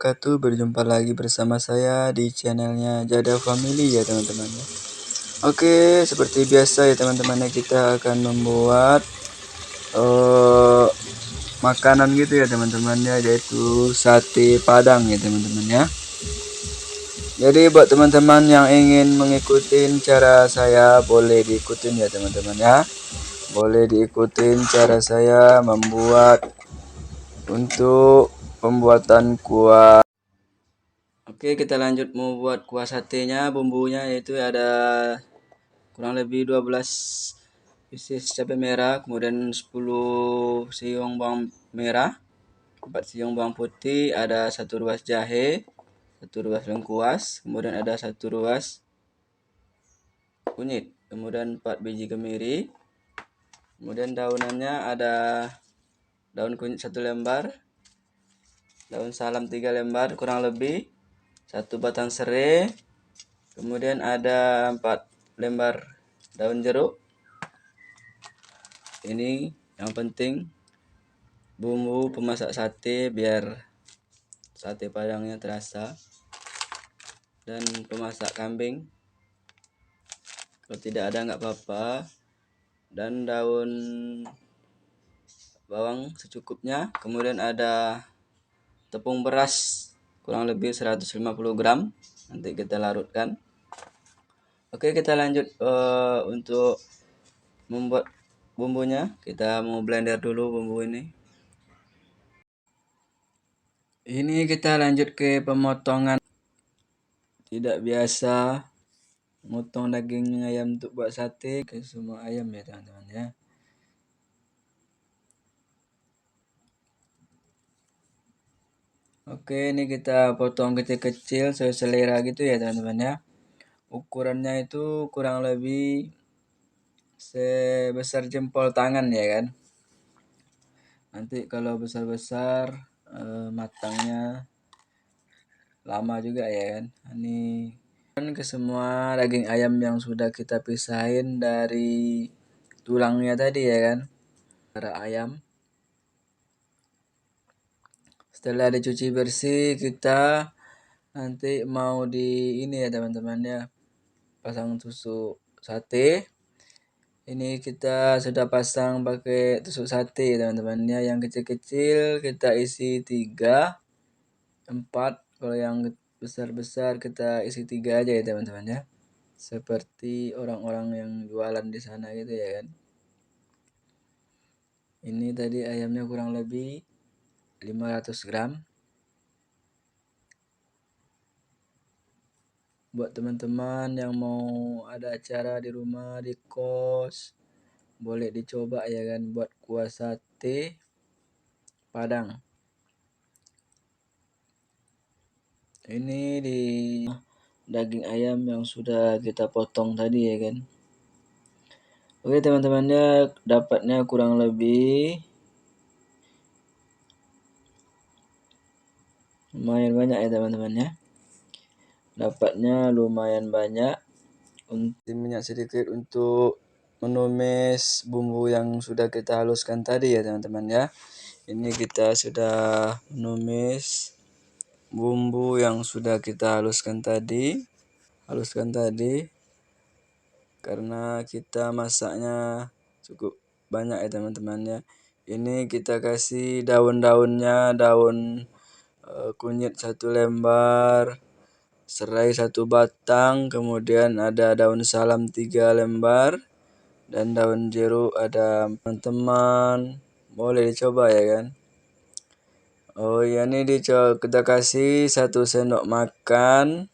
wabarakatuh. Berjumpa lagi bersama saya di channelnya Jada Family ya teman-teman ya. Oke, seperti biasa ya teman-teman ya, kita akan membuat makanan gitu ya teman-teman ya, yaitu sate Padang ya teman-teman ya. Jadi buat teman-teman yang ingin mengikuti cara saya, boleh diikutin ya teman-teman ya. Boleh diikutin cara saya membuat untuk pembuatan kuah. Oke, kita lanjut membuat kuah satenya. Bumbunya yaitu ada kurang lebih 12 pieces cabai merah, kemudian 10 siung bawang merah, 4 siung bawang putih, ada 1 ruas jahe, 1 ruas lengkuas, kemudian ada 1 ruas kunyit, kemudian 4 biji kemiri, kemudian daunannya ada daun kunyit 1 lembar, daun salam 3 lembar kurang lebih, 1 batang serai, kemudian ada 4 lembar daun jeruk. Ini yang penting bumbu pemasak sate biar sate padangnya terasa, dan pemasak kambing kalau tidak ada nggak apa-apa, dan daun bawang secukupnya. Kemudian ada tepung beras kurang lebih 150 gram, nanti kita larutkan. Oke, kita lanjut untuk membuat bumbunya. Kita mau blender dulu bumbu ini. Ini kita lanjut ke pemotongan. Tidak biasa motong daging ayam untuk buat sate ke semua ayam ya teman-teman ya. Oke, ini kita potong kecil-kecil sesuai selera gitu ya teman-teman ya. Ukurannya itu kurang lebih sebesar jempol tangan ya kan. Nanti kalau besar-besar matangnya lama juga ya kan. Ini ke semua daging ayam yang sudah kita pisahin dari tulangnya tadi ya kan. Darah ayam. Setelah dicuci bersih, kita nanti mau di ini ya teman-teman ya, pasang tusuk sate. Ini kita sudah pasang pakai tusuk sate teman-teman ya. Yang kecil-kecil kita isi 3, 4. Kalau yang besar-besar kita isi 3 aja ya teman-teman ya. Seperti orang-orang yang jualan di sana gitu ya kan. Ini tadi ayamnya kurang lebih 500 gram. Buat teman-teman yang mau ada acara di rumah, di kos, boleh dicoba ya kan, buat kuah sate Padang. Ini di daging ayam yang sudah kita potong tadi ya kan. Oke teman-temannya, dapatnya kurang lebih lumayan banyak ya teman-teman ya. Dapatnya lumayan banyak. Untuk minyak sedikit untuk menumis bumbu yang sudah kita haluskan tadi ya teman-teman ya. Ini kita sudah menumis bumbu yang sudah kita haluskan tadi. Karena kita masaknya cukup banyak ya teman-teman ya. Ini kita kasih daun-daunnya, daun kunyit 1 lembar, serai 1 batang, kemudian ada daun salam 3 lembar, dan daun jeruk ada. Teman-teman boleh dicoba ya kan. Oh ya, ini kita kasih 1 sendok makan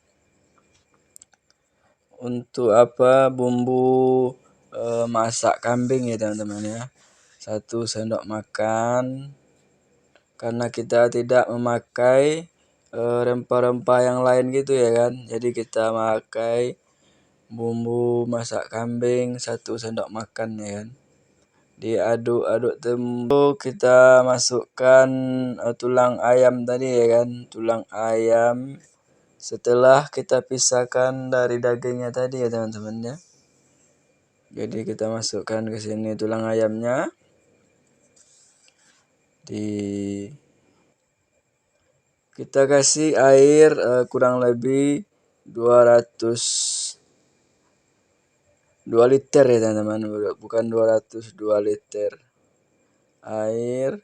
untuk bumbu masak kambing ya teman-teman ya. 1 sendok makan, karena kita tidak memakai rempah-rempah yang lain gitu ya kan. Jadi kita pakai bumbu masak kambing 1 sendok makan ya kan. Diaduk-aduk tembuk, kita masukkan tulang ayam tadi ya kan, tulang ayam. Setelah kita pisahkan dari dagingnya tadi ya teman-teman ya. Jadi kita masukkan ke sini tulang ayamnya. Kita kasih air kurang lebih 2 liter ya teman-teman, bukan 200, 2 liter air.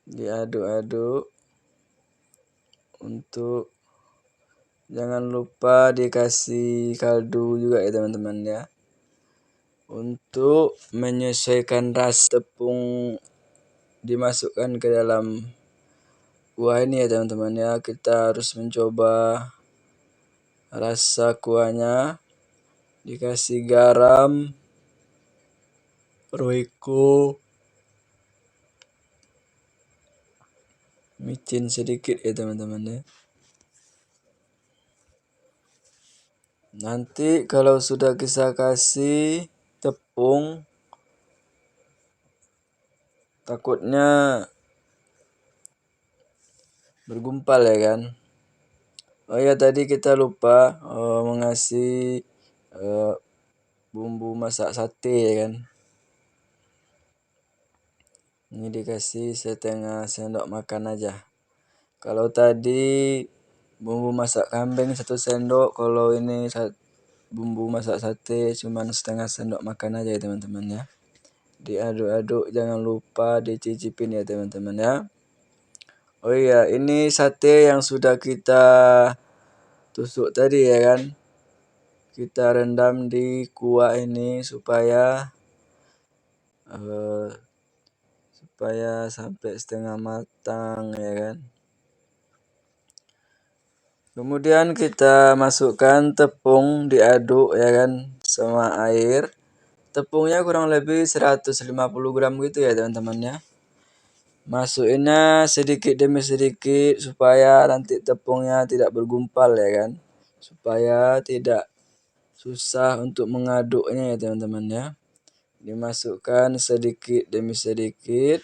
Diaduk-aduk. Untuk jangan lupa dikasih kaldu juga ya teman-teman ya. Untuk menyesuaikan rasa tepung dimasukkan ke dalam kuah ini ya teman-teman ya. Kita harus mencoba rasa kuahnya. Dikasih garam, roiko, micin sedikit ya teman-teman ya. Nanti kalau sudah kita kasih tepung, takutnya bergumpal ya kan. Oh ya, tadi kita lupa mengasih bumbu masak sate ya kan. Ini dikasih setengah sendok makan aja. Kalau tadi bumbu masak kambing 1 sendok, kalau ini bumbu masak sate cuman setengah sendok makan aja ya teman-teman ya. Diaduk-aduk, jangan lupa dicicipin ya teman-teman ya. Oh iya, ini sate yang sudah kita tusuk tadi ya kan. Kita rendam di kuah ini supaya sampai setengah matang ya kan. Kemudian kita masukkan tepung, diaduk ya kan sama air. Tepungnya kurang lebih 150 gram gitu ya teman-teman ya. Masukinnya sedikit demi sedikit supaya nanti tepungnya tidak bergumpal ya kan. Supaya tidak susah untuk mengaduknya ya teman-teman ya. Dimasukkan sedikit demi sedikit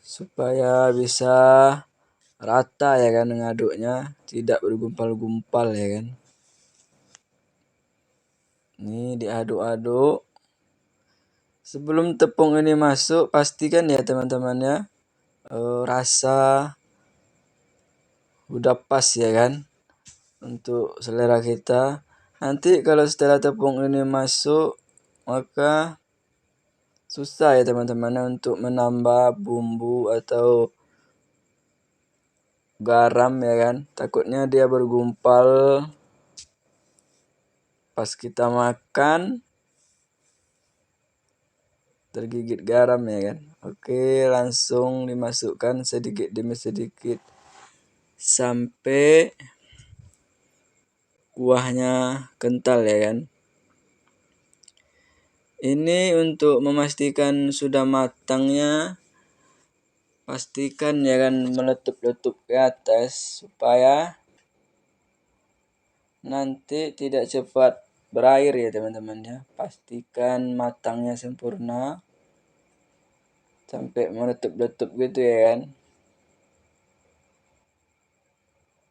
supaya bisa rata ya kan mengaduknya, tidak bergumpal-gumpal ya kan. Ini diaduk-aduk. Sebelum tepung ini masuk, pastikan ya teman-teman ya, rasa udah pas ya kan untuk selera kita. Nanti kalau setelah tepung ini masuk, maka susah ya teman-teman untuk menambah bumbu atau garam ya kan. Takutnya dia bergumpal pas kita makan, tergigit garam ya kan. Oke, langsung dimasukkan sedikit demi sedikit sampai kuahnya kental ya kan. Ini untuk memastikan sudah matangnya, pastikan ya kan meletup-letup ke atas supaya nanti tidak cepat berair ya teman-teman ya. Pastikan matangnya sempurna sampai meletup-letup gitu ya kan.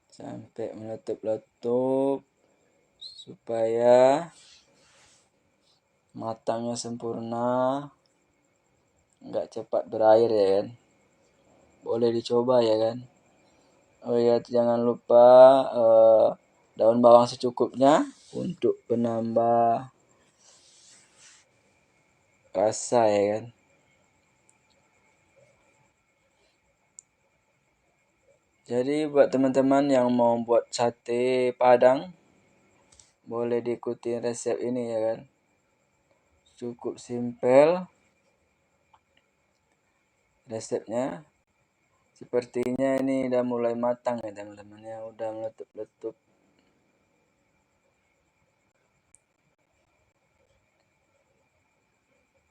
Sampai meletup-letup supaya matangnya sempurna, nggak cepat berair ya kan. Boleh dicoba ya kan. Oh ya, jangan lupa daun bawang secukupnya untuk penambah rasa ya kan. Jadi buat teman-teman yang mau buat sate Padang, boleh diikuti resep ini ya kan. Cukup simpel resepnya. Sepertinya ini udah mulai matang ya teman-teman ya, udah meletup-letup.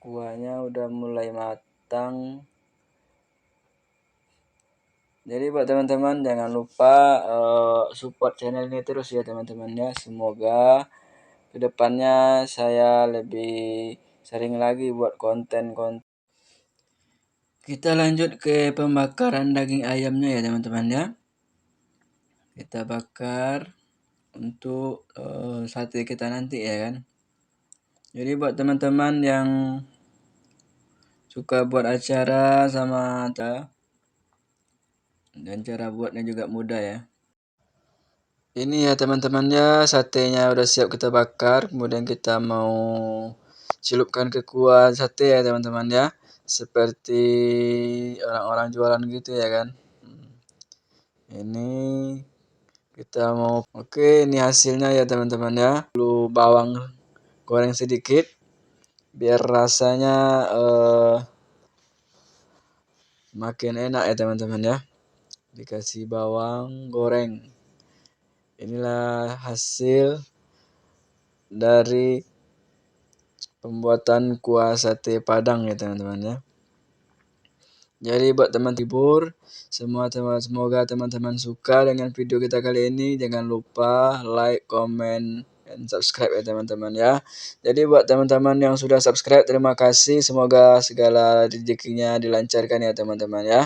Kuahnya udah mulai matang. Jadi buat teman-teman jangan lupa support channel ini terus ya teman-teman ya. Semoga kedepannya saya lebih sering lagi buat konten-konten. Kita lanjut ke pembakaran daging ayamnya ya teman-teman ya. kita bakar untuk sate kita nanti ya kan. Jadi buat teman-teman yang suka buat acara sama dan cara buatnya juga mudah ya. Ini ya teman-teman ya, satenya udah siap kita bakar, kemudian kita mau celupkan ke kuah sate ya teman-teman ya, seperti orang-orang jualan gitu ya kan. Ini kita mau, oke ini hasilnya ya teman-teman ya. Dulu bawang goreng sedikit biar rasanya makin enak ya teman-teman ya. Dikasih bawang goreng. Inilah hasil dari pembuatan kuah sate Padang ya teman-teman ya. Jadi buat teman hibur, semoga teman-teman suka dengan video kita kali ini. Jangan lupa like, comment, dan subscribe ya teman-teman ya. Jadi buat teman-teman yang sudah subscribe, terima kasih. Semoga segala rezekinya dilancarkan ya teman-teman ya.